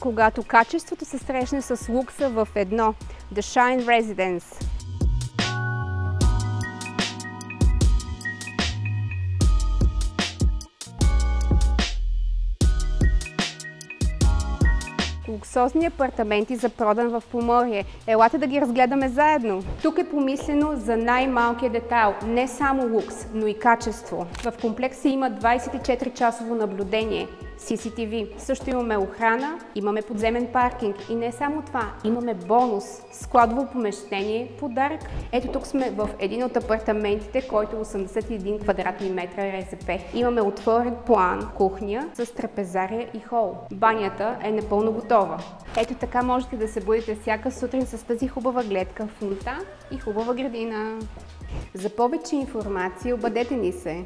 когато качеството се срещне с лукса в едно. The Shine Residence. Луксозни апартаменти за продан в Поморие. Елате да ги разгледаме заедно. Тук е помислено за най-малкия детайл. Не само лукс, но и качество. В комплекса има 24-часово наблюдение. CCTV. Също имаме охрана, имаме подземен паркинг и не само това, имаме бонус, складово помещение, подарък. Ето тук сме в един от апартаментите, който е 81 квадратни метра РЗП. Имаме отворен план, кухня с трапезария и хол. Банята е напълно готова. Ето така можете да се будете всяка сутрин с тази хубава гледка, фунтан и хубава градина. За повече информация обадете ни се.